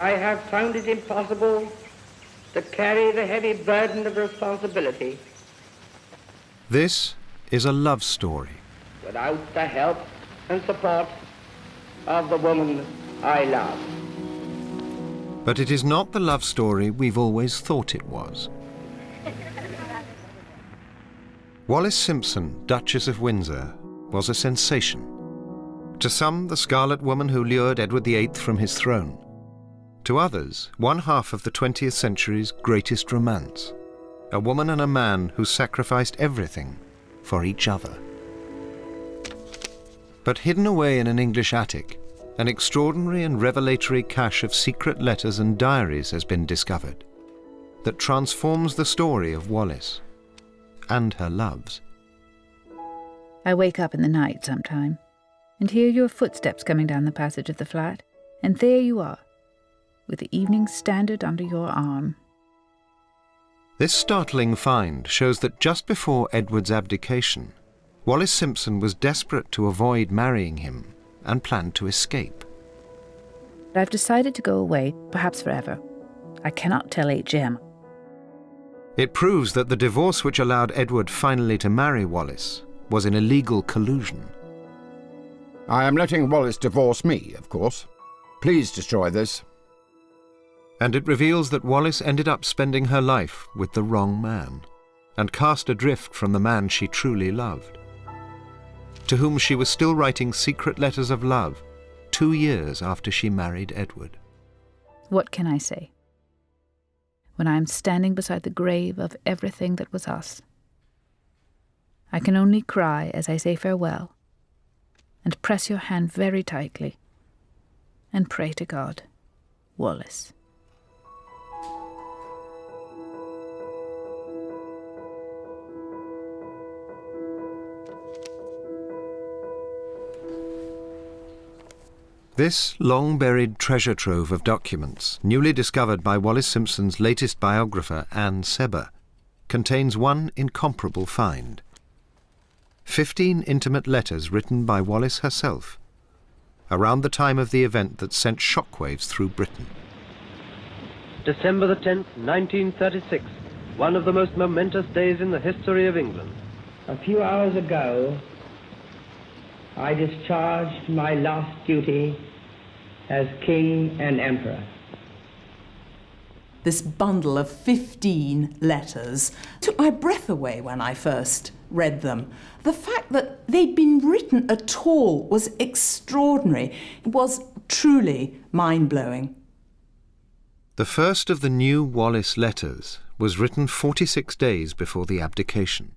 I have found it impossible to carry the heavy burden of responsibility This is a love story. without the help and support of the woman I love. But it is not the love story we've always thought it was. Wallis Simpson, Duchess of Windsor, was a sensation. To some, the Scarlet Woman who lured Edward VIII from his throne. To others, one half of the 20th century's greatest romance. A woman and a man who sacrificed everything for each other. But hidden away in an English attic, an extraordinary and revelatory cache of secret letters and diaries has been discovered that transforms the story of Wallis and her loves. I wake up in the night sometime and hear your footsteps coming down the passage of the flat, and there you are, with the Evening Standard under your arm. This startling find shows that just before Edward's abdication, Wallis Simpson was desperate to avoid marrying him and planned to escape. I've decided to go away, perhaps forever. I cannot tell H.M. It proves that the divorce which allowed Edward finally to marry Wallis was an illegal collusion. I am letting Wallis divorce me, of course. Please destroy this. And it reveals that Wallis ended up spending her life with the wrong man and cast adrift from the man she truly loved, to whom she was still writing secret letters of love 2 years after she married Edward. What can I say? When I am standing beside the grave of everything that was us, I can only cry as I say farewell and press your hand very tightly and pray to God, Wallis. This long-buried treasure trove of documents, newly discovered by Wallis Simpson's latest biographer, Anne Sebber, contains one incomparable find. 15 intimate letters written by Wallis herself, around the time of the event that sent shockwaves through Britain. December the 10th, 1936, one of the most momentous days in the history of England. A few hours ago, I discharged my last duty as King and Emperor. This bundle of 15 letters took my breath away when I first read them. The fact that they'd been written at all was extraordinary. It was truly mind-blowing. The first of the new Wallis letters was written 46 days before the abdication.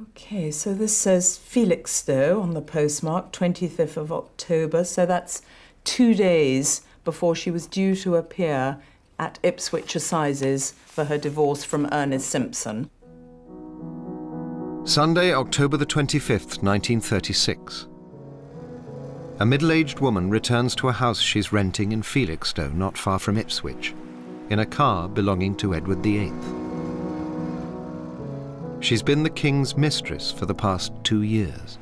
OK, so this says Felixstowe on the postmark, 25th of October, so that's 2 days before she was due to appear at Ipswich Assizes for her divorce from Ernest Simpson. Sunday, October the 25th, 1936. A middle-aged woman returns to a house she's renting in Felixstowe, not far from Ipswich, in a car belonging to Edward VIII. She's been the King's mistress for the past 2 years.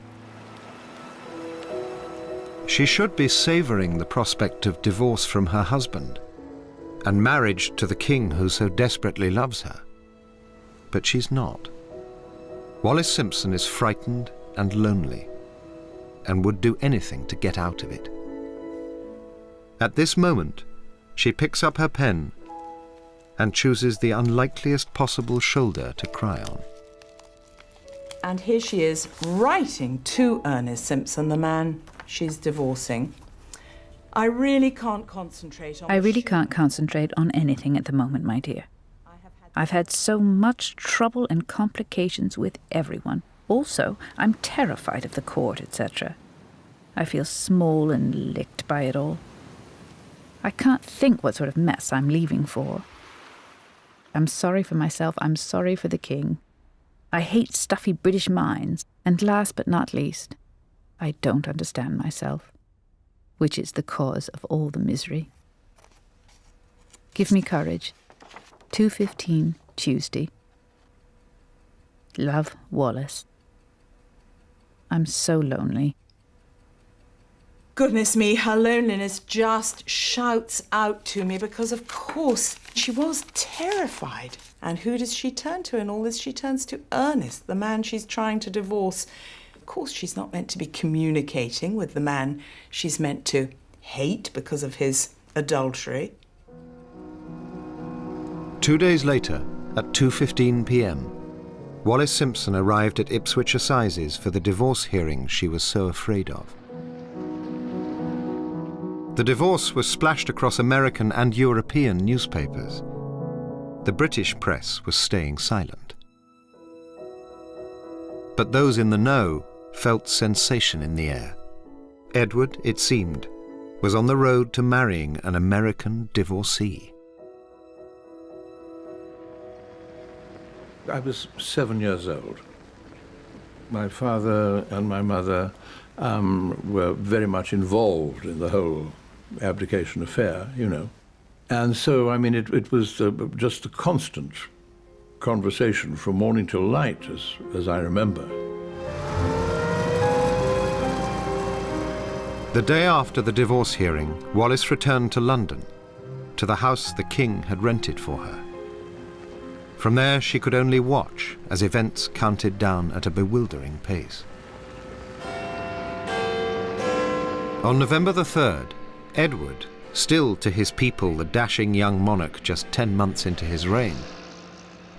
She should be savouring the prospect of divorce from her husband and marriage to the King who so desperately loves her. But she's not. Wallis Simpson is frightened and lonely and would do anything to get out of it. At this moment, she picks up her pen and chooses the unlikeliest possible shoulder to cry on. And here she is writing to Ernest Simpson, the man she's divorcing. I really can't concentrate on anything at the moment, my dear. I've had so much trouble and complications with everyone. Also, I'm terrified of the court, etc. I feel small and licked by it all. I can't think what sort of mess I'm leaving for. I'm sorry for myself, I'm sorry for the King. I hate stuffy British minds, and last but not least, I don't understand myself, which is the cause of all the misery. Give me courage. 2:15 Tuesday. Love, Wallis. I'm so lonely. Goodness me, her loneliness just shouts out to me because, of course, she was terrified. And who does she turn to in all this? She turns to Ernest, the man she's trying to divorce. Of course, she's not meant to be communicating with the man she's meant to hate because of his adultery. 2 days later, at 2:15 p.m, Wallis Simpson arrived at Ipswich Assizes for the divorce hearing she was so afraid of. The divorce was splashed across American and European newspapers. The British press was staying silent. But those in the know felt sensation in the air. Edward, it seemed, was on the road to marrying an American divorcee. I was 7 years old. My father and my mother were very much involved in the whole abdication affair, you know. And so, I mean, it was just a constant conversation from morning till night, as I remember. The day after the divorce hearing, Wallis returned to London, to the house the King had rented for her. From there, she could only watch as events counted down at a bewildering pace. On November the 3rd, Edward, still to his people the dashing young monarch just 10 months into his reign,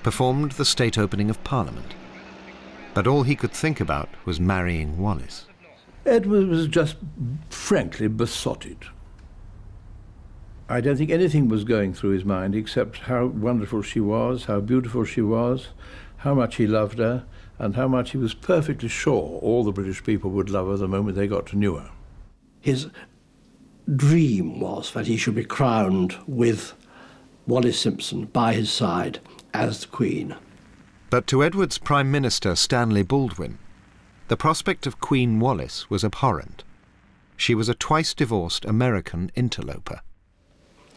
performed the state opening of Parliament. But all he could think about was marrying Wallis. Edward was just frankly besotted. I don't think anything was going through his mind except how wonderful she was, how beautiful she was, how much he loved her, and how much he was perfectly sure all the British people would love her the moment they got to know her. His dream was that he should be crowned with Wallis Simpson by his side as the Queen. But to Edward's Prime Minister, Stanley Baldwin, the prospect of Queen Wallis was abhorrent. She was a twice-divorced American interloper.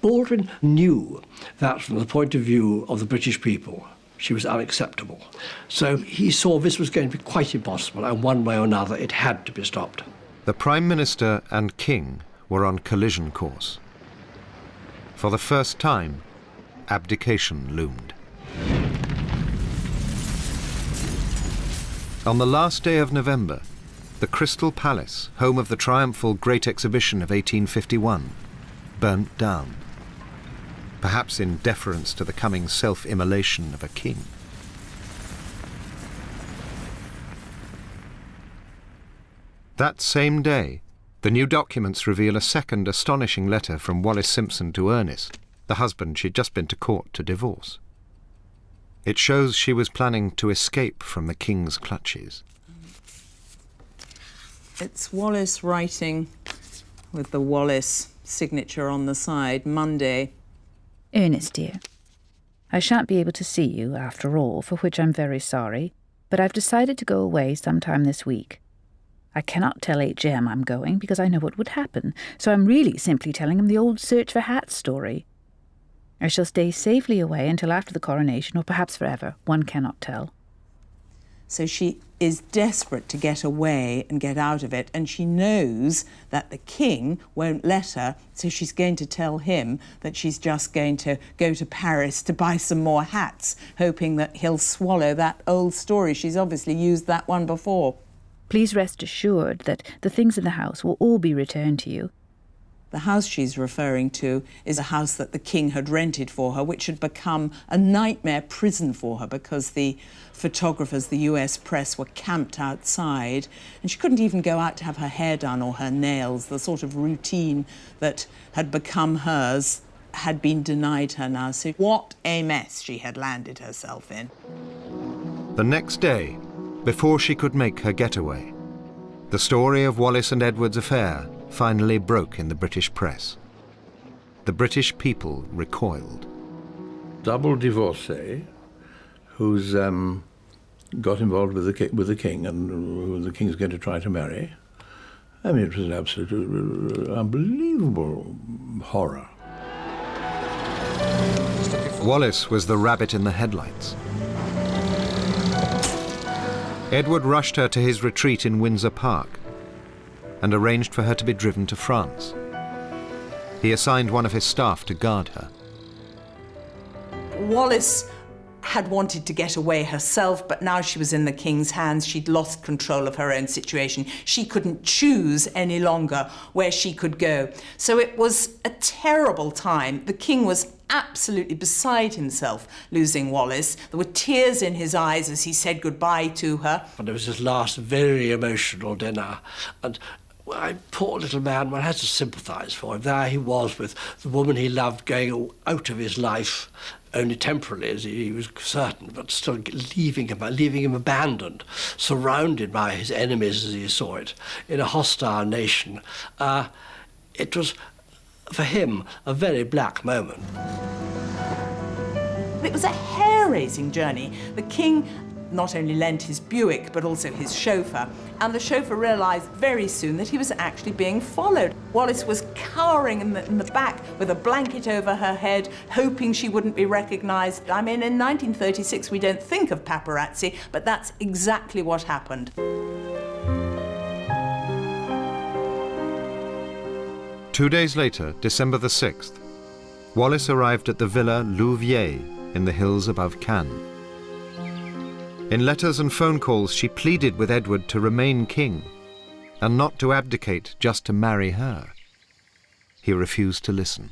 Baldwin knew that from the point of view of the British people, she was unacceptable. So he saw this was going to be quite impossible, and one way or another it had to be stopped. The Prime Minister and King were on collision course. For the first time, abdication loomed. On the last day of November, the Crystal Palace, home of the triumphal Great Exhibition of 1851, burnt down, perhaps in deference to the coming self-immolation of a king. That same day, the new documents reveal a second astonishing letter from Wallis Simpson to Ernest, the husband she'd just been to court to divorce. It shows she was planning to escape from the king's clutches. It's Wallis writing with the Wallis signature on the side, Monday. Ernest, dear, I shan't be able to see you, after all, for which I'm very sorry, but I've decided to go away sometime this week. I cannot tell H.M. I'm going, because I know what would happen, so I'm really simply telling him the old search for hats story. I shall stay safely away until after the coronation, or perhaps forever. One cannot tell. So she is desperate to get away and get out of it, and she knows that the king won't let her, so she's going to tell him that she's just going to go to Paris to buy some more hats, hoping that he'll swallow that old story. She's obviously used that one before. Please rest assured that the things in the house will all be returned to you. The house she's referring to is a house that the king had rented for her, which had become a nightmare prison for her because the photographers, the US press, were camped outside, and she couldn't even go out to have her hair done or her nails. The sort of routine that had become hers had been denied her now. So what a mess she had landed herself in. The next day, before she could make her getaway, the story of Wallis and Edward's affair finally broke in the British press. The British people recoiled. Double divorcee who's got involved with the king and who the king's going to try to marry. I mean, it was an absolute unbelievable horror. Wallis was the rabbit in the headlights. Edward rushed her to his retreat in Windsor Park. and arranged for her to be driven to France. He assigned one of his staff to guard her. Wallis had wanted to get away herself, but now she was in the king's hands. She'd lost control of her own situation. She couldn't choose any longer where she could go. So it was a terrible time. The king was absolutely beside himself losing Wallis. There were tears in his eyes as he said goodbye to her. And it was his last very emotional dinner. And poor little man, one has to sympathise for him. There he was with the woman he loved going out of his life, only temporarily, as he was certain, but still leaving him abandoned, surrounded by his enemies as he saw it, in a hostile nation. It was, for him, a very black moment. It was a hair-raising journey. The king not only lent his Buick, but also his chauffeur, and the chauffeur realised very soon that he was actually being followed. Wallis was cowering in the back with a blanket over her head, hoping she wouldn't be recognised. I mean, in 1936 we don't think of paparazzi, but that's exactly what happened. 2 days later, December the 6th, Wallis arrived at the Villa Louviers in the hills above Cannes. In letters and phone calls, she pleaded with Edward to remain king and not to abdicate just to marry her. He refused to listen.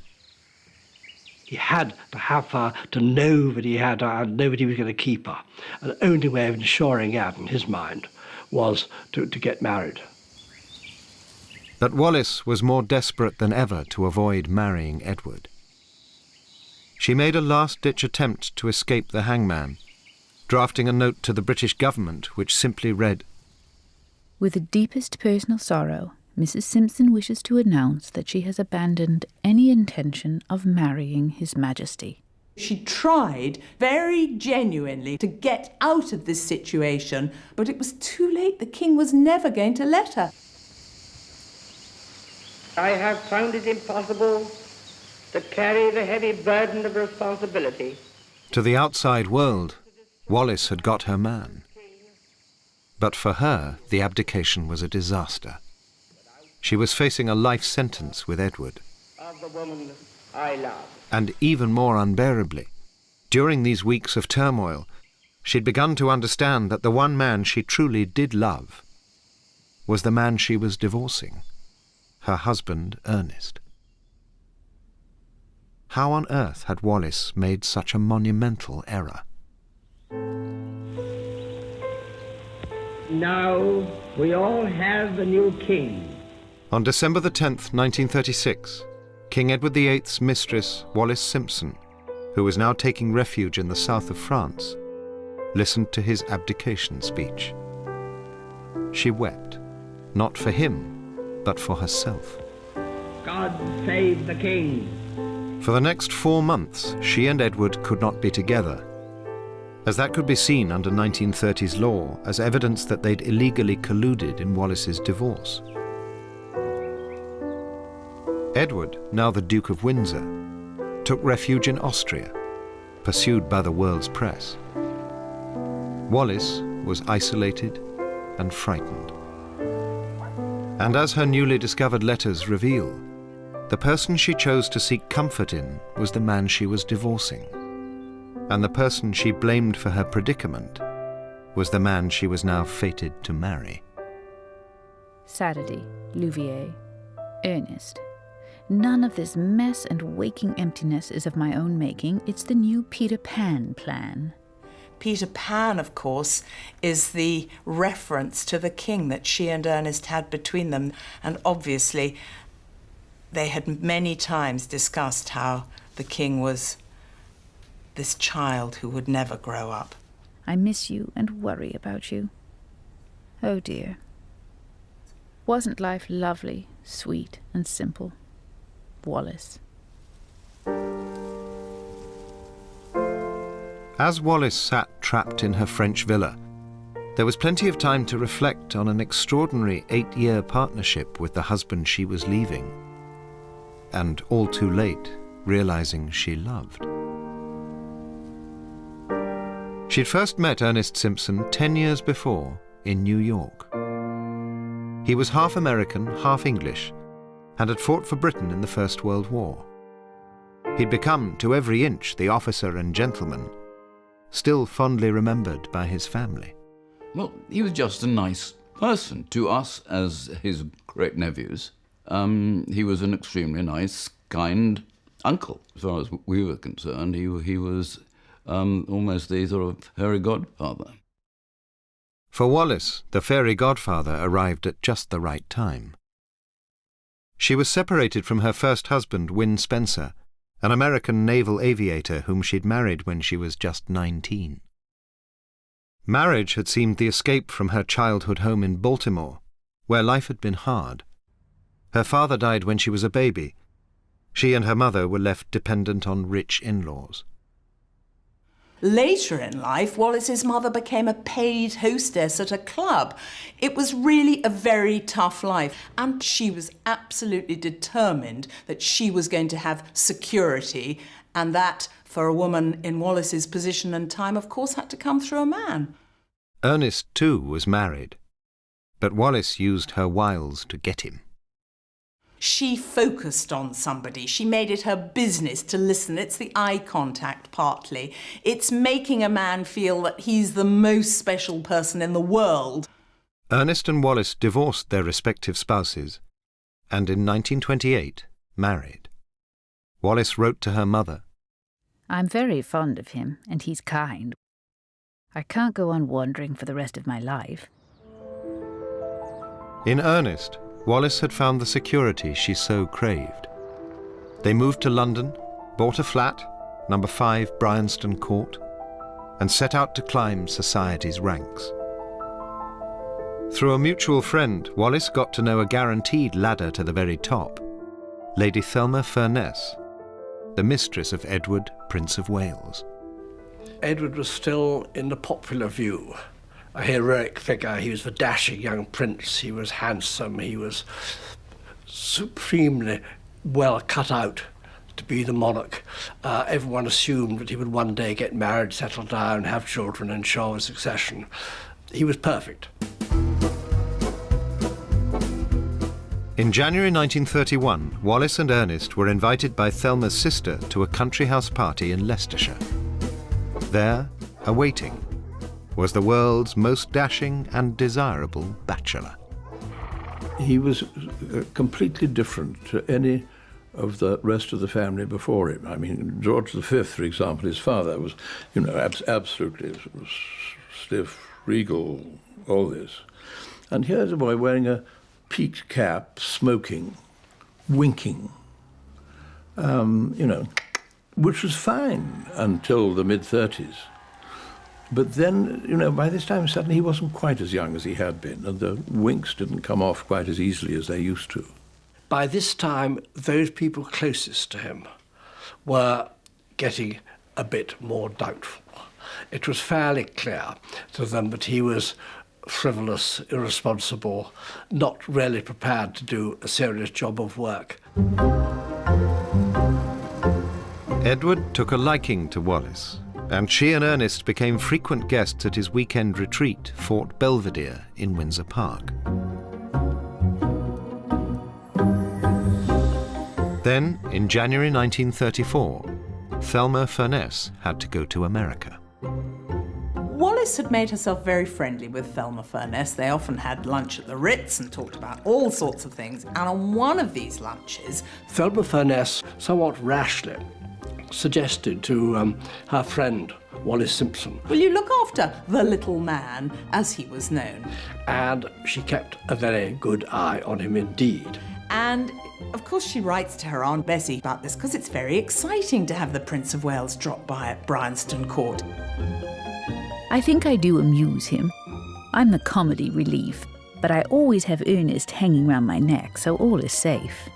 He had to have her to know that he had her and know that he was going to keep her. And the only way of ensuring that, in his mind, was to get married. But Wallis was more desperate than ever to avoid marrying Edward. She made a last-ditch attempt to escape the hangman, drafting a note to the British government which simply read, "With the deepest personal sorrow, Mrs. Simpson wishes to announce that she has abandoned any intention of marrying His Majesty." She tried very genuinely to get out of this situation, but it was too late. The king was never going to let her. I have found it impossible to carry the heavy burden of responsibility. To the outside world, Wallis had got her man. But for her, the abdication was a disaster. She was facing a life sentence with Edward. Of the woman I love. And even more unbearably, during these weeks of turmoil, she'd begun to understand that the one man she truly did love was the man she was divorcing, her husband, Ernest. How on earth had Wallis made such a monumental error? Now we all have the new king. On December the 10th, 1936, King Edward VIII's mistress, Wallis Simpson, who was now taking refuge in the south of France, listened to his abdication speech. She wept, not for him, but for herself. God save the king. For the next 4 months, she and Edward could not be together, as that could be seen under 1930s law as evidence that they'd illegally colluded in Wallis's divorce. Edward, now the Duke of Windsor, took refuge in Austria, pursued by the world's press. Wallis was isolated and frightened. And as her newly discovered letters reveal, the person she chose to seek comfort in was the man she was divorcing. And the person she blamed for her predicament was the man she was now fated to marry. Saturday, Louviers, Ernest. None of this mess and waking emptiness is of my own making. It's the new Peter Pan plan. Peter Pan, of course, is the reference to the king that she and Ernest had between them. And obviously, they had many times discussed how the king was this child who would never grow up. I miss you and worry about you. Oh dear. Wasn't life lovely, sweet and simple? Wallis. As Wallis sat trapped in her French villa, there was plenty of time to reflect on an extraordinary 8-year partnership with the husband she was leaving, and all too late, realizing she loved. She'd first met Ernest Simpson 10 years before in New York. He was half American, half English, and had fought for Britain in the First World War. He'd become, to every inch, the officer and gentleman, still fondly remembered by his family. Well, he was just a nice person to us as his great nephews. He was an extremely nice, kind uncle. As far as we were concerned, he was almost the sort of fairy godfather. For Wallis, the fairy godfather arrived at just the right time. She was separated from her first husband, Win Spencer, an American naval aviator whom she'd married when she was just 19. Marriage had seemed the escape from her childhood home in Baltimore, where life had been hard. Her father died when she was a baby. She and her mother were left dependent on rich in-laws. Later in life, Wallis's mother became a paid hostess at a club. It was really a very tough life, and she was absolutely determined that she was going to have security, and that, for a woman in Wallis's position and time, of course, had to come through a man. Ernest, too, was married, but Wallis used her wiles to get him. She focused on somebody. She made it her business to listen. It's the eye contact, partly. It's making a man feel that he's the most special person in the world. Ernest and Wallis divorced their respective spouses, and in 1928 married. Wallis wrote to her mother, I'm very fond of him, and he's kind. I can't go on wandering for the rest of my life. In earnest, Wallis had found the security she so craved. They moved to London, bought a flat, number 5 Bryanston Court, and set out to climb society's ranks. Through a mutual friend, Wallis got to know a guaranteed ladder to the very top, Lady Thelma Furness, the mistress of Edward, Prince of Wales. Edward was still in the popular view, a heroic figure. He was the dashing young prince. He was handsome. He was supremely well cut out to be the monarch. Everyone assumed that he would one day get married, settle down, have children, and show a succession. He was perfect. In January 1931, Wallis and Ernest were invited by Thelma's sister to a country house party in Leicestershire. There, awaiting, was the world's most dashing and desirable bachelor. He was completely different to any of the rest of the family before him. I mean, George V, for example, his father was, absolutely stiff, regal, all this. And here's a boy wearing a peaked cap, smoking, winking, which was fine until the mid-30s. But then, by this time, suddenly he wasn't quite as young as he had been, and the winks didn't come off quite as easily as they used to. By this time, those people closest to him were getting a bit more doubtful. It was fairly clear to them that he was frivolous, irresponsible, not really prepared to do a serious job of work. Edward took a liking to Wallis, and she and Ernest became frequent guests at his weekend retreat, Fort Belvedere in Windsor Park. Then, in January 1934, Thelma Furness had to go to America. Wallis had made herself very friendly with Thelma Furness. They often had lunch at the Ritz and talked about all sorts of things. And on one of these lunches, Thelma Furness, somewhat rashly, suggested to her friend, Wallis Simpson, will you look after the little man, as he was known? And she kept a very good eye on him indeed. And, of course, she writes to her Aunt Bessie about this because it's very exciting to have the Prince of Wales drop by at Bryanston Court. I think I do amuse him. I'm the comedy relief, but I always have Ernest hanging round my neck, so all is safe.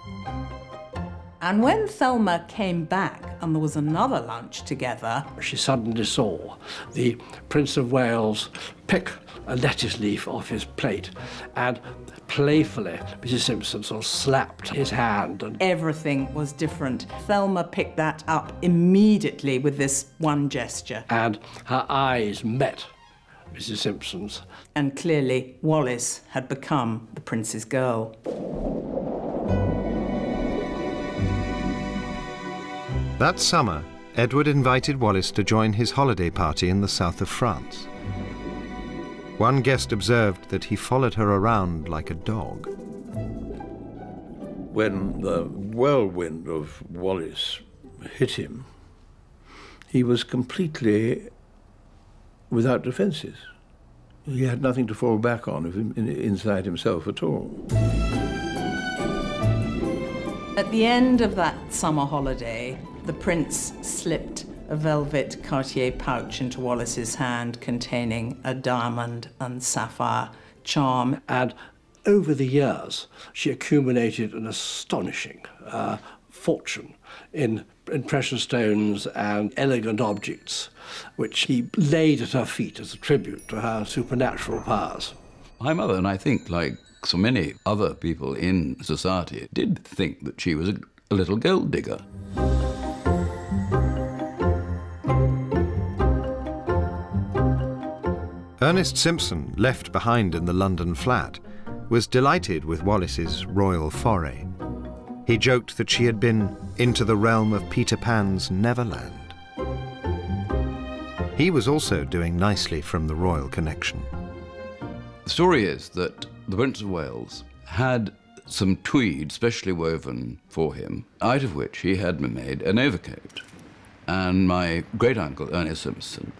And when Thelma came back and there was another lunch together, she suddenly saw the Prince of Wales pick a lettuce leaf off his plate, and playfully Mrs. Simpson sort of slapped his hand. And everything was different. Thelma picked that up immediately with this one gesture. And her eyes met Mrs. Simpson's. And clearly, Wallis had become the prince's girl. That summer, Edward invited Wallis to join his holiday party in the south of France. One guest observed that he followed her around like a dog. When the whirlwind of Wallis hit him, he was completely without defences. He had nothing to fall back on inside himself at all. At the end of that summer holiday, the prince slipped a velvet Cartier pouch into Wallis's hand containing a diamond and sapphire charm. And over the years, she accumulated an astonishing fortune in precious stones and elegant objects, which he laid at her feet as a tribute to her supernatural powers. My mother, and I think like so many other people in society, did think that she was a little gold digger. Ernest Simpson, left behind in the London flat, was delighted with Wallis's royal foray. He joked that she had been into the realm of Peter Pan's Neverland. He was also doing nicely from the royal connection. The story is that the Prince of Wales had some tweed specially woven for him, out of which he had made an overcoat. And my great-uncle, Ernest Simpson,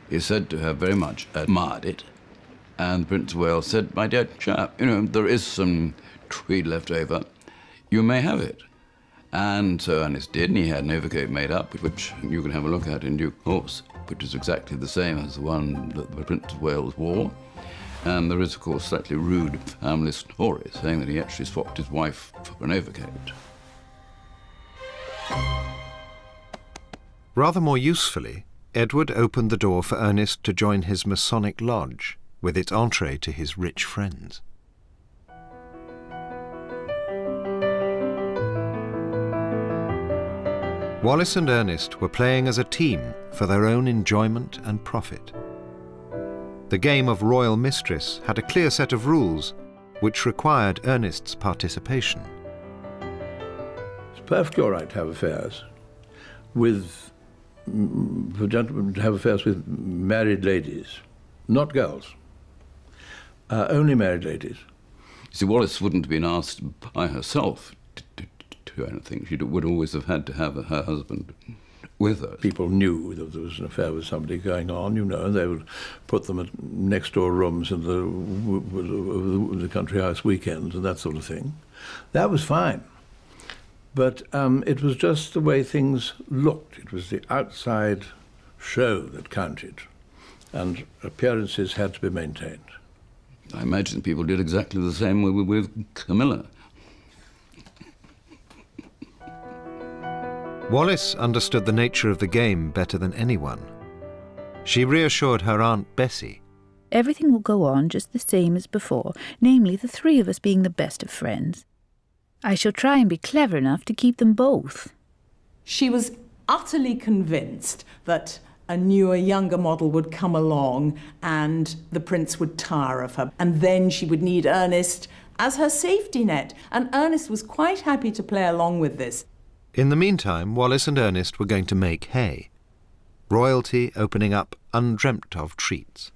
is said to have very much admired it. And the Prince of Wales said, "My dear chap, you know, there is some tweed left over. You may have it." And so Ernest did, and he had an overcoat made up, which you can have a look at in due course, which is exactly the same as the one that the Prince of Wales wore. And there is, of course, slightly rude family story saying that he actually swapped his wife for an overcoat. Rather more usefully, Edward opened the door for Ernest to join his Masonic lodge, with its entree to his rich friends. Wallis and Ernest were playing as a team for their own enjoyment and profit. The game of Royal Mistress had a clear set of rules which required Ernest's participation. It's perfectly all right to have affairs for gentlemen to have affairs with married ladies, not girls, only married ladies. You see, Wallis wouldn't have been asked by herself to do anything. She would always have had to have her husband with her. People knew that there was an affair with somebody going on, you know, and they would put them at next-door rooms in the country house weekends and that sort of thing. That was fine. But it was just the way things looked. It was the outside show that counted, and appearances had to be maintained. I imagine people did exactly the same with Camilla. Wallis understood the nature of the game better than anyone. She reassured her Aunt Bessie. Everything will go on just the same as before, namely the three of us being the best of friends. I shall try and be clever enough to keep them both. She was utterly convinced that a newer, younger model would come along and the prince would tire of her. And then she would need Ernest as her safety net. And Ernest was quite happy to play along with this. In the meantime, Wallis and Ernest were going to make hay. Royalty opening up undreamt of treats.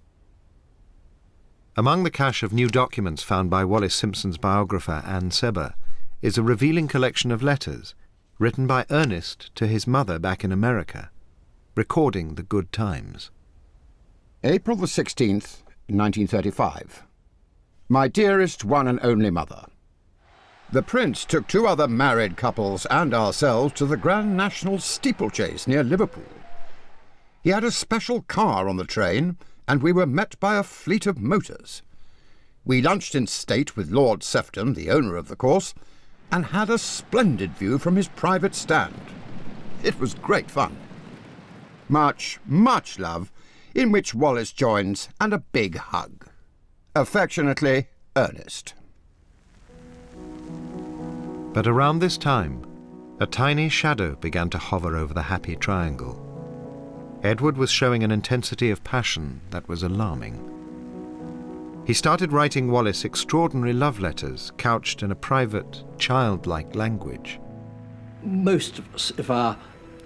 Among the cache of new documents found by Wallis Simpson's biographer Anne Sebber is a revealing collection of letters written by Ernest to his mother back in America, recording the good times. April the 16th, 1935. My dearest one and only mother, the Prince took 2 other married couples and ourselves to the Grand National Steeplechase near Liverpool. He had a special car on the train, and we were met by a fleet of motors. We lunched in state with Lord Sefton, the owner of the course, and had a splendid view from his private stand. It was great fun. Much, much love, in which Wallis joins, and a big hug. Affectionately, Ernest. But around this time, a tiny shadow began to hover over the happy triangle. Edward was showing an intensity of passion that was alarming. He started writing Wallis extraordinary love letters couched in a private, childlike language. Most of us, if our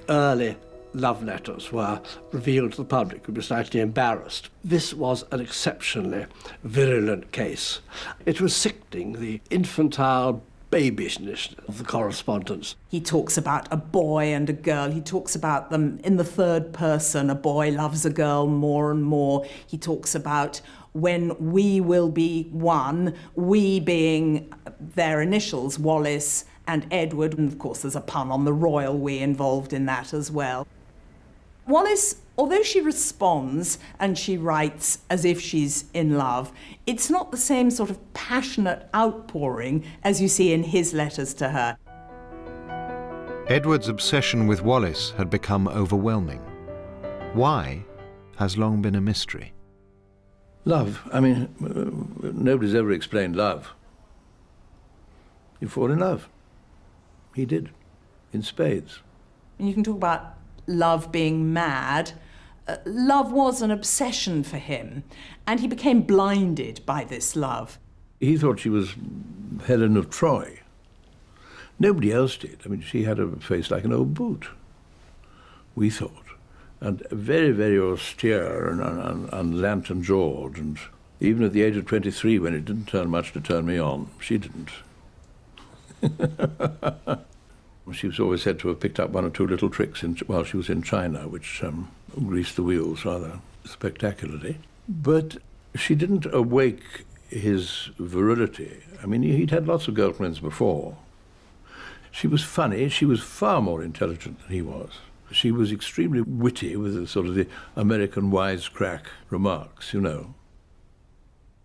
early love letters were revealed to the public, would be slightly embarrassed. This was an exceptionally virulent case. It was sickening, the infantile babishness of the correspondence. He talks about a boy and a girl. He talks about them in the third person. A boy loves a girl more and more. He talks about when we will be one, we being their initials, Wallis and Edward. And of course, there's a pun on the royal we involved in that as well. Wallis, although she responds and she writes as if she's in love, it's not the same sort of passionate outpouring as you see in his letters to her. Edward's obsession with Wallis had become overwhelming. Why has long been a mystery. Love. I mean, nobody's ever explained love. You fall in love. He did, in spades. And you can talk about love being mad. Love was an obsession for him, and he became blinded by this love. He thought she was Helen of Troy. Nobody else did. I mean, she had a face like an old boot, we thought, and very, very austere and lantern-jawed, and even at the age of 23, when it didn't turn much to turn me on, she didn't. She was always said to have picked up one or two little tricks while she was in China, which greased the wheels rather spectacularly. But she didn't awake his virility. I mean, he'd had lots of girlfriends before. She was funny. She was far more intelligent than he was. She was extremely witty with the sort of the American wisecrack remarks, you know.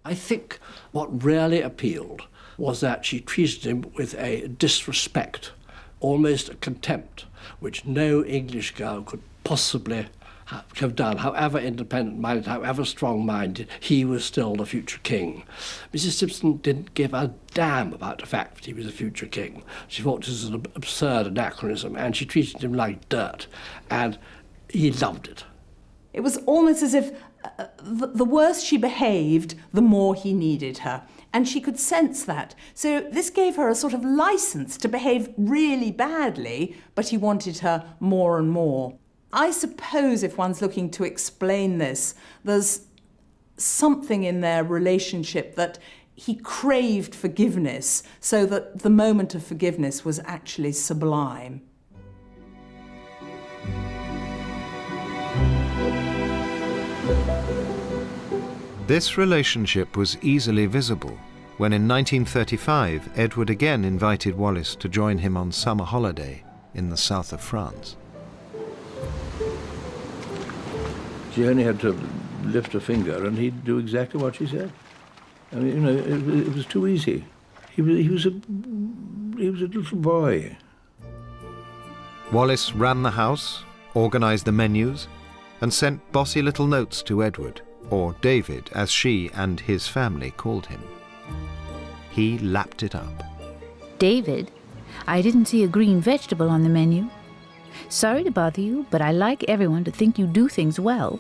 I think what really appealed was that she treated him with a disrespect, almost a contempt, which no English girl could possibly have done. However independent-minded, however strong-minded, he was still the future king. Mrs. Simpson didn't give a damn about the fact that he was a future king. She thought this was an absurd anachronism, and she treated him like dirt, and he loved it. It was almost as if the worse she behaved, the more he needed her. And she could sense that. So this gave her a sort of license to behave really badly, but he wanted her more and more. I suppose if one's looking to explain this, there's something in their relationship that he craved forgiveness, so that the moment of forgiveness was actually sublime. This relationship was easily visible when in 1935 Edward again invited Wallis to join him on summer holiday in the south of France. She only had to lift a finger and he'd do exactly what she said. I mean, you know, it was too easy. He was a little boy. Wallis ran the house, organised the menus, and sent bossy little notes to Edward, or David, as she and his family called him. He lapped it up. David, I didn't see a green vegetable on the menu. Sorry to bother you, but I like everyone to think you do things well.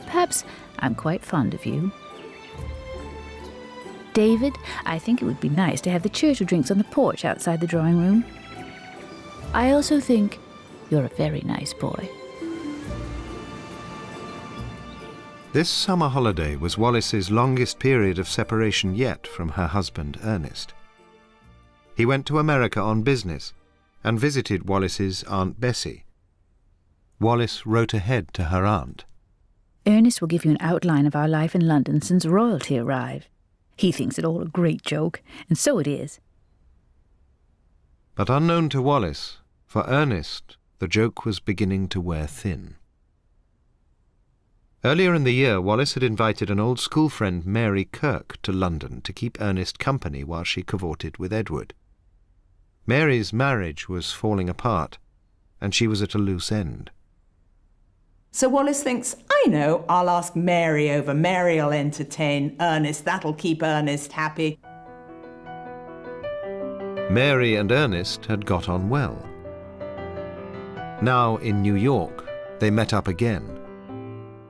Perhaps I'm quite fond of you. David, I think it would be nice to have the Churchill drinks on the porch outside the drawing room. I also think you're a very nice boy. This summer holiday was Wallis's longest period of separation yet from her husband, Ernest. He went to America on business and visited Wallis's Aunt Bessie. Wallis wrote ahead to her aunt. Ernest will give you an outline of our life in London since royalty arrived. He thinks it all a great joke, and so it is. But unknown to Wallis, for Ernest, the joke was beginning to wear thin. Earlier in the year, Wallis had invited an old school friend, Mary Kirk, to London to keep Ernest company while she cavorted with Edward. Mary's marriage was falling apart, and she was at a loose end. So Wallis thinks, I know, I'll ask Mary over. Mary'll entertain Ernest. That'll keep Ernest happy. Mary and Ernest had got on well. Now in New York, they met up again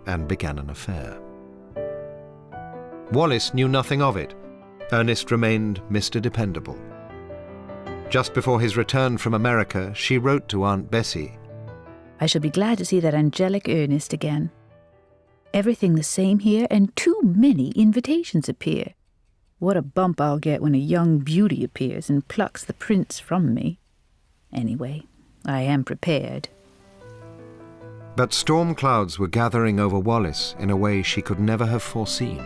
and began an affair. Wallis knew nothing of it. Ernest remained Mr. Dependable. Just before his return from America, she wrote to Aunt Bessie, I shall be glad to see that angelic Ernest again. Everything the same here, and too many invitations appear. What a bump I'll get when a young beauty appears and plucks the prince from me. Anyway, I am prepared. But storm clouds were gathering over Wallis in a way she could never have foreseen.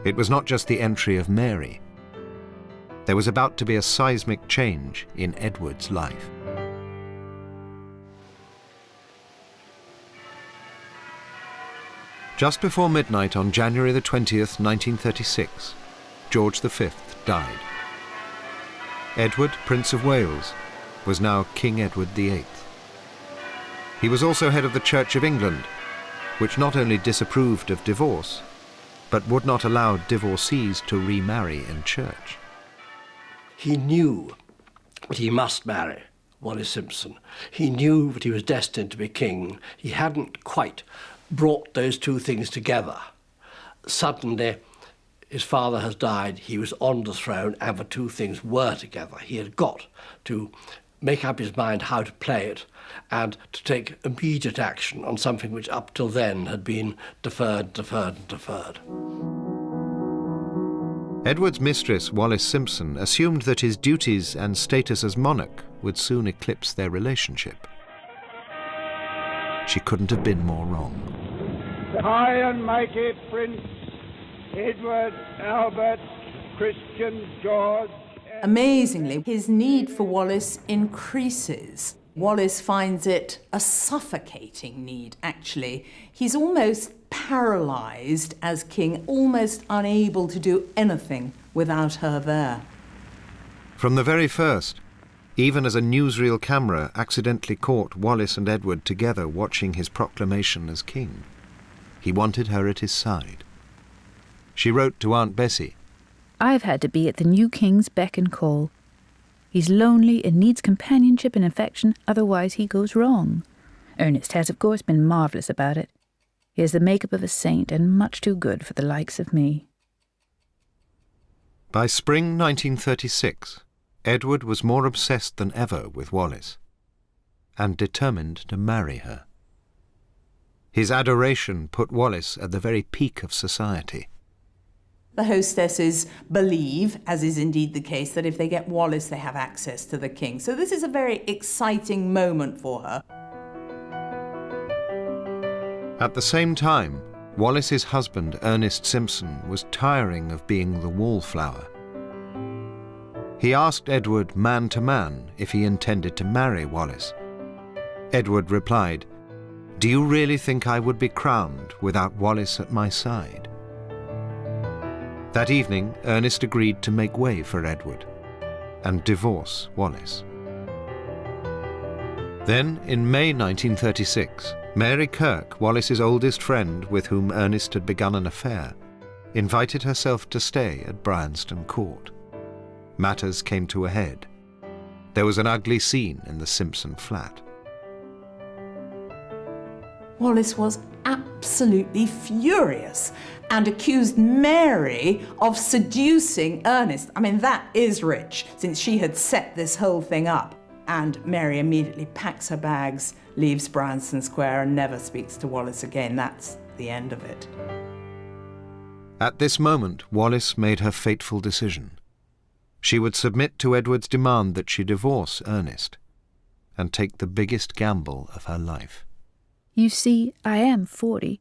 It was not just the entry of Mary. There was about to be a seismic change in Edward's life. Just before midnight on January the 20th, 1936, George V died. Edward, Prince of Wales, was now King Edward VIII. He was also head of the Church of England, which not only disapproved of divorce, but would not allow divorcees to remarry in church. He knew that he must marry Wallis Simpson. He knew that he was destined to be king. He hadn't quite brought those two things together. Suddenly, his father has died, he was on the throne, and the two things were together. He had got to make up his mind how to play it and to take immediate action on something which up till then had been deferred. Edward's mistress, Wallis Simpson, assumed that his duties and status as monarch would soon eclipse their relationship. She couldn't have been more wrong. High and mighty Prince Edward Albert Christian George. Amazingly, his need for Wallis increases. Wallis finds it a suffocating need, actually. He's almost paralysed as king, almost unable to do anything without her there. From the very first, even as a newsreel camera accidentally caught Wallis and Edward together watching his proclamation as king, he wanted her at his side. She wrote to Aunt Bessie, I've had to be at the new king's beck and call. He's lonely and needs companionship and affection, otherwise he goes wrong. Ernest has, of course, been marvellous about it. He has the makeup of a saint and much too good for the likes of me. By spring 1936, Edward was more obsessed than ever with Wallis and determined to marry her. His adoration put Wallis at the very peak of society. The hostesses believe, as is indeed the case, that if they get Wallis, they have access to the king. So this is a very exciting moment for her. At the same time, Wallis's husband, Ernest Simpson, was tiring of being the wallflower. He asked Edward man to man if he intended to marry Wallis. Edward replied, "Do you really think I would be crowned without Wallis at my side?" That evening, Ernest agreed to make way for Edward and divorce Wallis. Then, in May 1936, Mary Kirk, Wallis's oldest friend with whom Ernest had begun an affair, invited herself to stay at Bryanston Court. Matters came to a head. There was an ugly scene in the Simpson flat. Wallis was absolutely furious and accused Mary of seducing Ernest. I mean, that is rich, since she had set this whole thing up. And Mary immediately packs her bags, leaves Bryanston Square and never speaks to Wallis again. That's the end of it. At this moment, Wallis made her fateful decision. She would submit to Edward's demand that she divorce Ernest and take the biggest gamble of her life. You see, I am 40,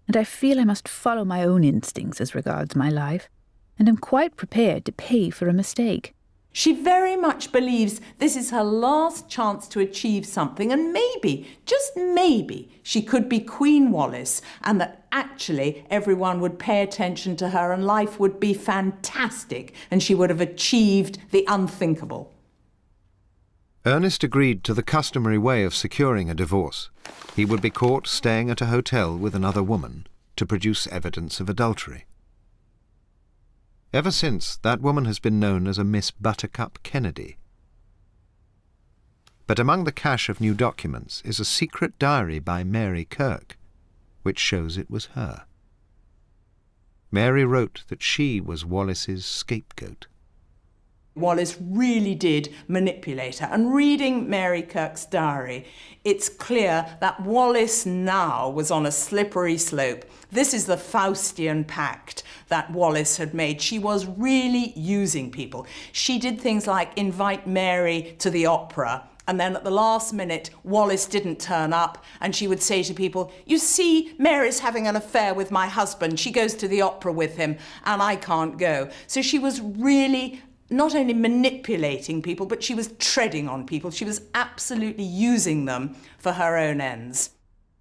and I feel I must follow my own instincts as regards my life, and am quite prepared to pay for a mistake. She very much believes this is her last chance to achieve something, and maybe, just maybe, she could be Queen Wallis, and that actually everyone would pay attention to her and life would be fantastic, and she would have achieved the unthinkable. Ernest agreed to the customary way of securing a divorce. He would be caught staying at a hotel with another woman to produce evidence of adultery. Ever since, that woman has been known as a Miss Buttercup Kennedy. But among the cache of new documents is a secret diary by Mary Kirk, which shows it was her. Mary wrote that she was Wallis's scapegoat. Wallis really did manipulate her. And reading Mary Kirk's diary, it's clear that Wallis now was on a slippery slope. This is the Faustian pact that Wallis had made. She was really using people. She did things like invite Mary to the opera, and then at the last minute, Wallis didn't turn up, and she would say to people, "You see, Mary's having an affair with my husband. She goes to the opera with him, and I can't go." So she was really not only manipulating people, but she was treading on people. She was absolutely using them for her own ends.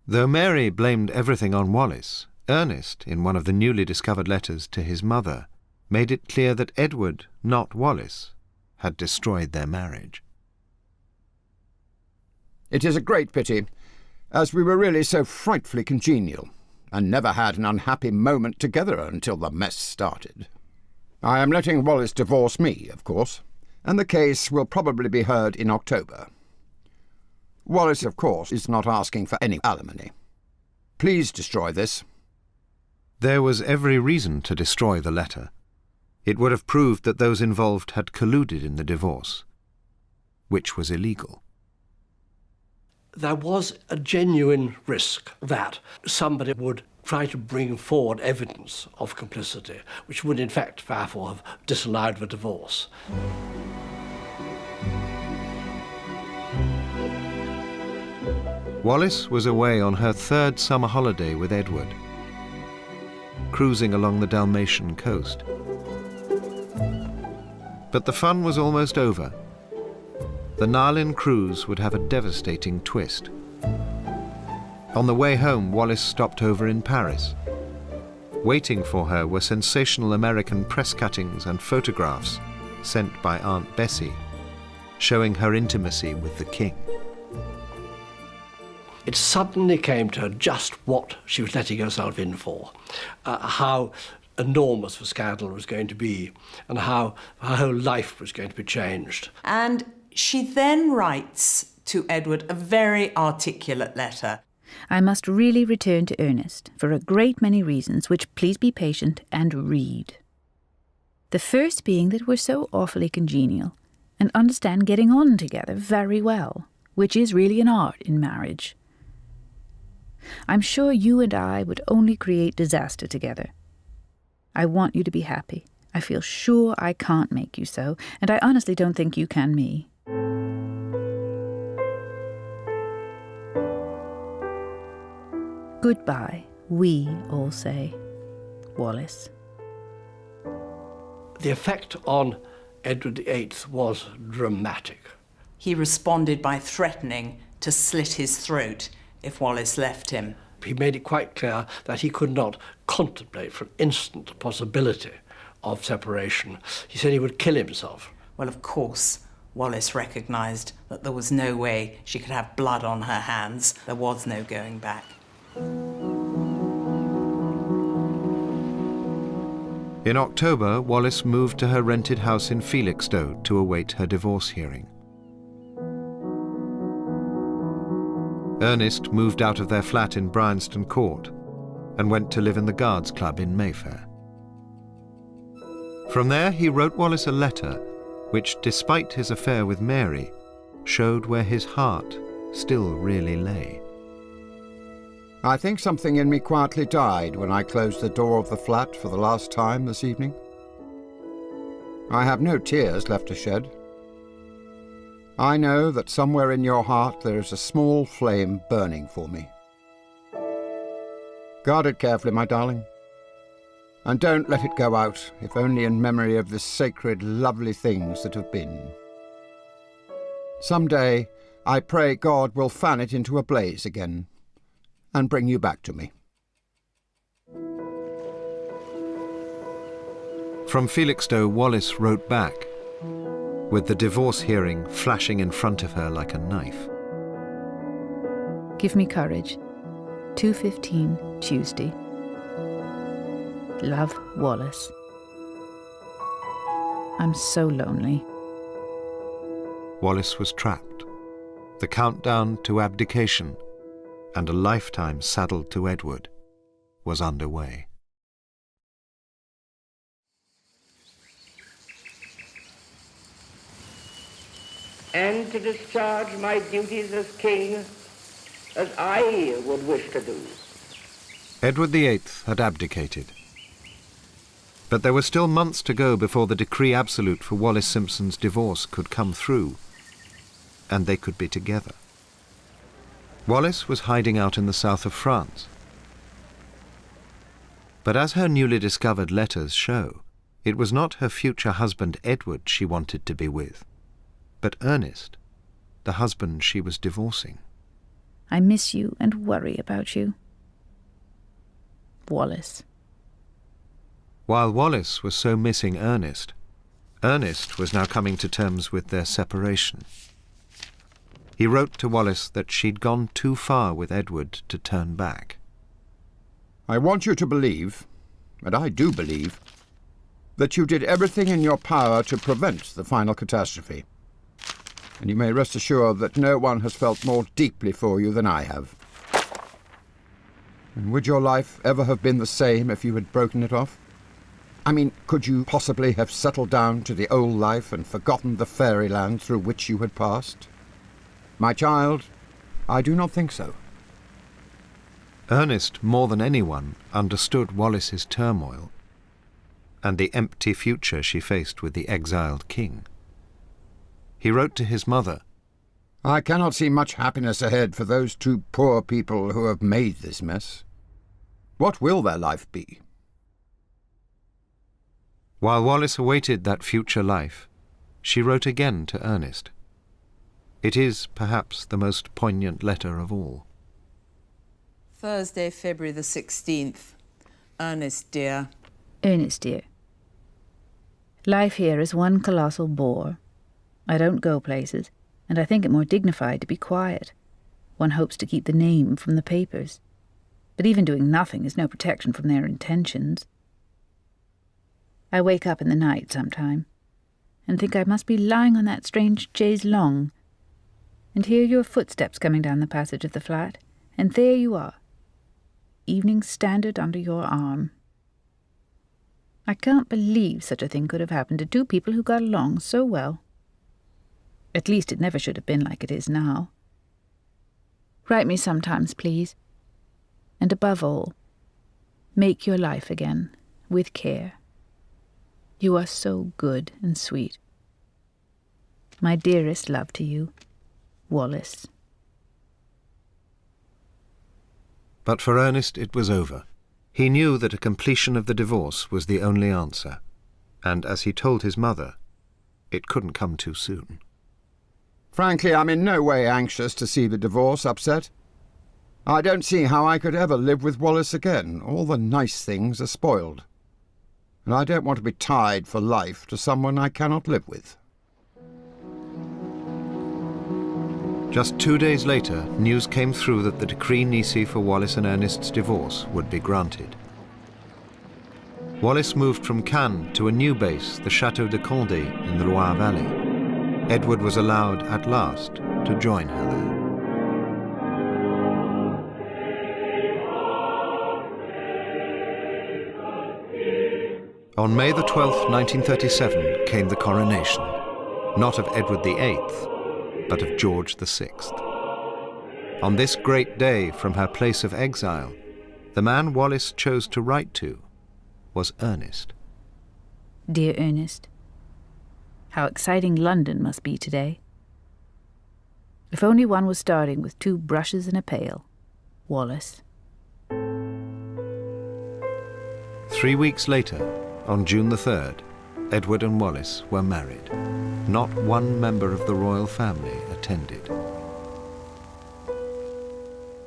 Though Mary blamed everything on Wallis, Ernest, in one of the newly discovered letters to his mother, made it clear that Edward, not Wallis, had destroyed their marriage. It is a great pity, as we were really so frightfully congenial, and never had an unhappy moment together until the mess started. I am letting Wallis divorce me, of course, and the case will probably be heard in October. Wallis, of course, is not asking for any alimony. Please destroy this. There was every reason to destroy the letter. It would have proved that those involved had colluded in the divorce, which was illegal. There was a genuine risk that somebody would try to bring forward evidence of complicity, which would in fact therefore have disallowed the divorce. Wallis was away on her third summer holiday with Edward, cruising along the Dalmatian coast. But the fun was almost over. The Narlin cruise would have a devastating twist. On the way home, Wallis stopped over in Paris. Waiting for her were sensational American press cuttings and photographs sent by Aunt Bessie, showing her intimacy with the king. It suddenly came to her just what she was letting herself in for, how enormous the scandal was going to be, and how her whole life was going to be changed. And she then writes to Edward a very articulate letter. I must really return to Ernest for a great many reasons, which please be patient and read. The first being that we're so awfully congenial and understand getting on together very well, which is really an art in marriage. I'm sure you and I would only create disaster together. I want you to be happy. I feel sure I can't make you so, and I honestly don't think you can me. Goodbye, we all say. Wallis. The effect on Edward VIII was dramatic. He responded by threatening to slit his throat if Wallis left him. He made it quite clear that he could not contemplate for an instant the possibility of separation. He said he would kill himself. Well, of course, Wallis recognised that there was no way she could have blood on her hands. There was no going back. In October, Wallis moved to her rented house in Felixstowe to await her divorce hearing. Ernest moved out of their flat in Bryanston Court and went to live in the Guards Club in Mayfair. From there, he wrote Wallis a letter which, despite his affair with Mary, showed where his heart still really lay. I think something in me quietly died when I closed the door of the flat for the last time this evening. I have no tears left to shed. I know that somewhere in your heart there is a small flame burning for me. Guard it carefully, my darling, and don't let it go out, if only in memory of the sacred, lovely things that have been. Some day, I pray God will fan it into a blaze again and bring you back to me. From Felixstowe, Wallis wrote back, with the divorce hearing flashing in front of her like a knife. Give me courage. 2:15 Tuesday. Love, Wallis. I'm so lonely. Wallis was trapped. The countdown to abdication and a lifetime saddled to Edward was underway. And to discharge my duties as king as I would wish to do. Edward VIII had abdicated. But there were still months to go before the decree absolute for Wallis Simpson's divorce could come through, and they could be together. Wallis was hiding out in the south of France. But as her newly discovered letters show, it was not her future husband Edward she wanted to be with, but Ernest, the husband she was divorcing. I miss you and worry about you. Wallis. While Wallis was so missing Ernest, Ernest was now coming to terms with their separation. He wrote to Wallis that she'd gone too far with Edward to turn back. I want you to believe, and I do believe, that you did everything in your power to prevent the final catastrophe. And you may rest assured that no one has felt more deeply for you than I have. And would your life ever have been the same if you had broken it off? I mean, could you possibly have settled down to the old life and forgotten the fairyland through which you had passed? My child, I do not think so. Ernest, more than anyone, understood Wallis's turmoil and the empty future she faced with the exiled king. He wrote to his mother, I cannot see much happiness ahead for those two poor people who have made this mess. What will their life be? While Wallis awaited that future life, she wrote again to Ernest. It is perhaps the most poignant letter of all. Thursday, February the 16th. Ernest, dear. Ernest, dear. Life here is one colossal bore. I don't go places, and I think it more dignified to be quiet. One hopes to keep the name from the papers. But even doing nothing is no protection from their intentions. I wake up in the night sometime, and think I must be lying on that strange chaise longue, and hear your footsteps coming down the passage of the flat, and there you are, Evening Standard under your arm. I can't believe such a thing could have happened to two people who got along so well. At least it never should have been like it is now. Write me sometimes, please. And above all, make your life again, with care. You are so good and sweet. My dearest love to you, Wallis. But for Ernest it was over. He knew that a completion of the divorce was the only answer, and as he told his mother, it couldn't come too soon. Frankly, I'm in no way anxious to see the divorce upset. I don't see how I could ever live with Wallis again. All the nice things are spoiled. And I don't want to be tied for life to someone I cannot live with. Just 2 days later, news came through that the decree nisi for Wallis and Ernest's divorce would be granted. Wallis moved from Cannes to a new base, the Château de Condé in the Loire Valley. Edward was allowed, at last, to join her there. On May the 12th, 1937, came the coronation, not of Edward VIII, but of George VI. On this great day, from her place of exile, the man Wallis chose to write to was Ernest. Dear Ernest, how exciting London must be today. If only one was starting with 2 brushes and a pail. Wallis. 3 weeks later, on June the 3rd, Edward and Wallis were married. Not one member of the royal family attended.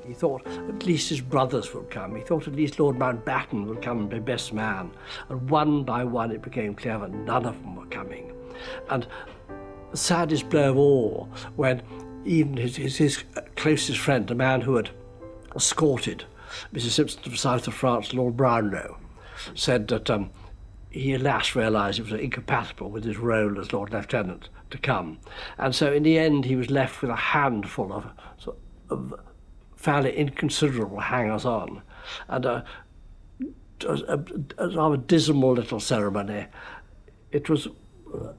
He thought at least his brothers would come. He thought at least Lord Mountbatten would come and be best man. And one by one it became clear that none of them were coming. And the saddest blow of all, when even his closest friend, a man who had escorted Mrs. Simpson to the south of France, Lord Brownlow, said that he at last realised it was incompatible with his role as Lord Lieutenant to come. And so in the end he was left with a handful of fairly inconsiderable hangers-on and a rather dismal little ceremony. It was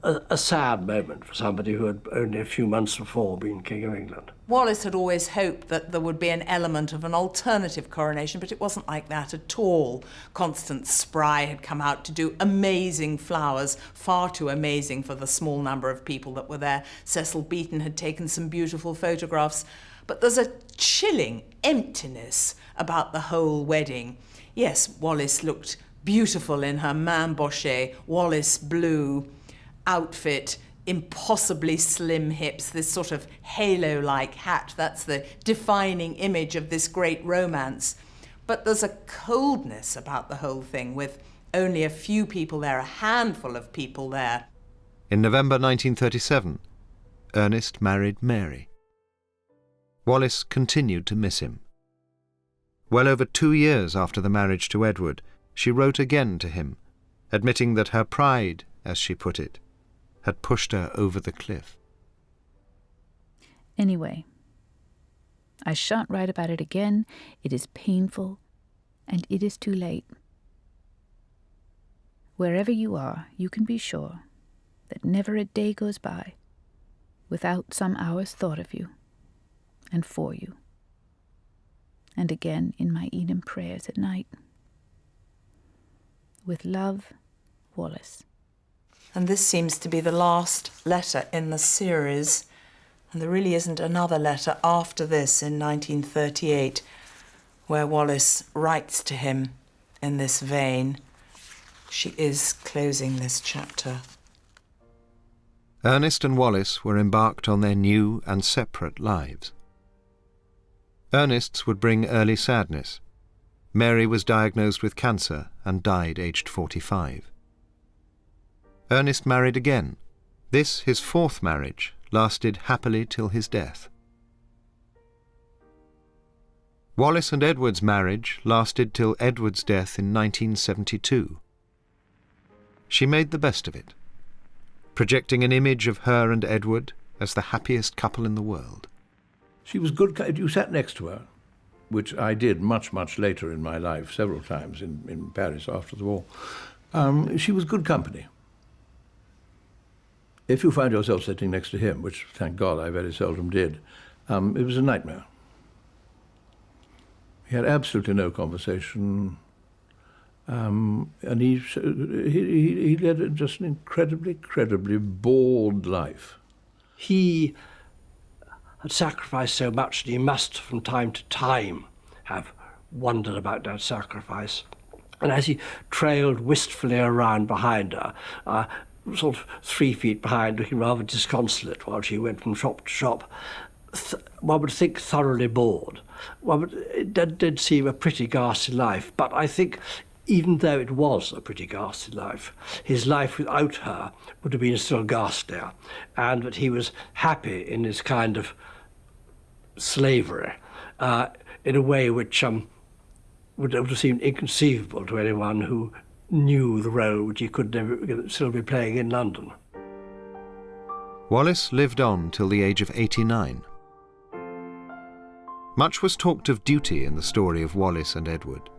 a sad moment for somebody who had only a few months before been King of England. Wallace had always hoped that there would be an element of an alternative coronation, but it wasn't like that at all. Constance Spry had come out to do amazing flowers, far too amazing for the small number of people that were there. Cecil Beaton had taken some beautiful photographs. But there's a chilling emptiness about the whole wedding. Yes, Wallis looked beautiful in her main bochet, Wallis blue outfit, impossibly slim hips, this sort of halo-like hat. That's the defining image of this great romance. But there's a coldness about the whole thing, with only a few people there, a handful of people there. In November 1937, Ernest married Mary. Wallis continued to miss him. Well over 2 years after the marriage to Edward, she wrote again to him, admitting that her pride, as she put it, had pushed her over the cliff. Anyway, I shan't write about it again. It is painful, and it is too late. Wherever you are, you can be sure that never a day goes by without some hour's thought of you and for you, and again in my Eden prayers at night. With love, Wallis. And this seems to be the last letter in the series, and there really isn't another letter after this in 1938 where Wallis writes to him in this vein. She is closing this chapter. Ernest and Wallis were embarked on their new and separate lives. Ernest's would bring early sadness. Mary was diagnosed with cancer and died aged 45. Ernest married again. This, his fourth marriage, lasted happily till his death. Wallis and Edward's marriage lasted till Edward's death in 1972. She made the best of it, projecting an image of her and Edward as the happiest couple in the world. She was good. You sat next to her, which I did much, much later in my life, several times in Paris after the war. She was good company. If you find yourself sitting next to him, which, thank God, I very seldom did, it was a nightmare. He had absolutely no conversation, and he led just an incredibly bored life. He had sacrificed so much that he must, from time to time, have wondered about that sacrifice. And as he trailed wistfully around behind her, sort of 3 feet behind, looking rather disconsolate while she went from shop to shop, one would think thoroughly bored. It did seem a pretty ghastly life, but I think even though it was a pretty ghastly life, his life without her would have been still ghastlier, and that he was happy in this kind of slavery in a way which would have seemed inconceivable to anyone who knew the role which he could never still be playing in London. Wallis lived on till the age of 89. Much was talked of duty in the story of Wallis and Edward.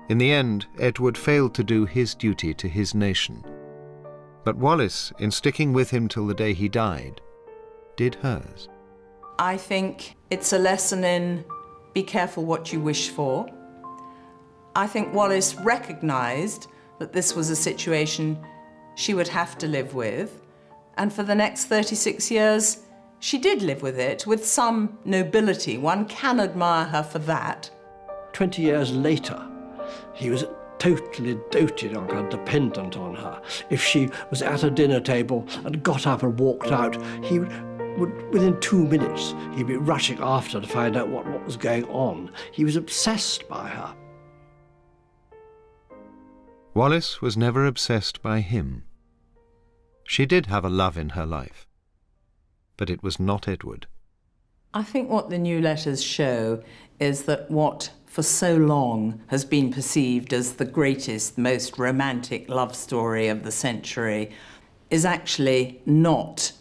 In the end, Edward failed to do his duty to his nation. But Wallis, in sticking with him till the day he died, did hers. I think it's a lesson in be careful what you wish for. I think Wallis recognised that this was a situation she would have to live with, and for the next 36 years, she did live with it, with some nobility. One can admire her for that. 20 years later, he was totally doted on her, dependent on her. If she was at a dinner table and got up and walked out, he would, within 2 minutes, he'd be rushing after to find out what was going on. He was obsessed by her. Wallis was never obsessed by him. She did have a love in her life, but it was not Edward. I think what the new letters show is that what for so long has been perceived as the greatest, most romantic love story of the century, is actually not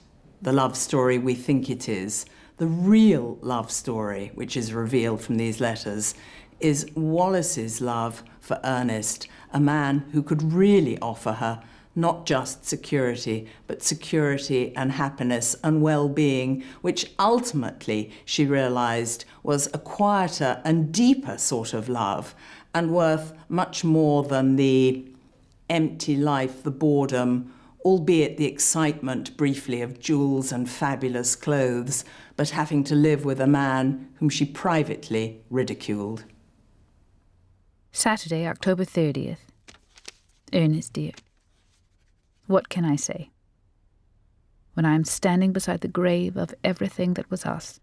the love story we think it is. The real love story, which is revealed from these letters, is Wallis's love for Ernest, a man who could really offer her not just security, but security and happiness and well-being, which ultimately she realised was a quieter and deeper sort of love and worth much more than the empty life, the boredom, albeit the excitement briefly of jewels and fabulous clothes, but having to live with a man whom she privately ridiculed. Saturday, October 30th. Ernest, dear. What can I say? When I am standing beside the grave of everything that was us.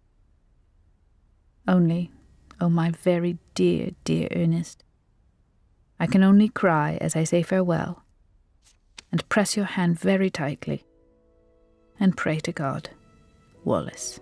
Only, oh my very dear, dear Ernest, I can only cry as I say farewell, and press your hand very tightly, and pray to God, Wallis.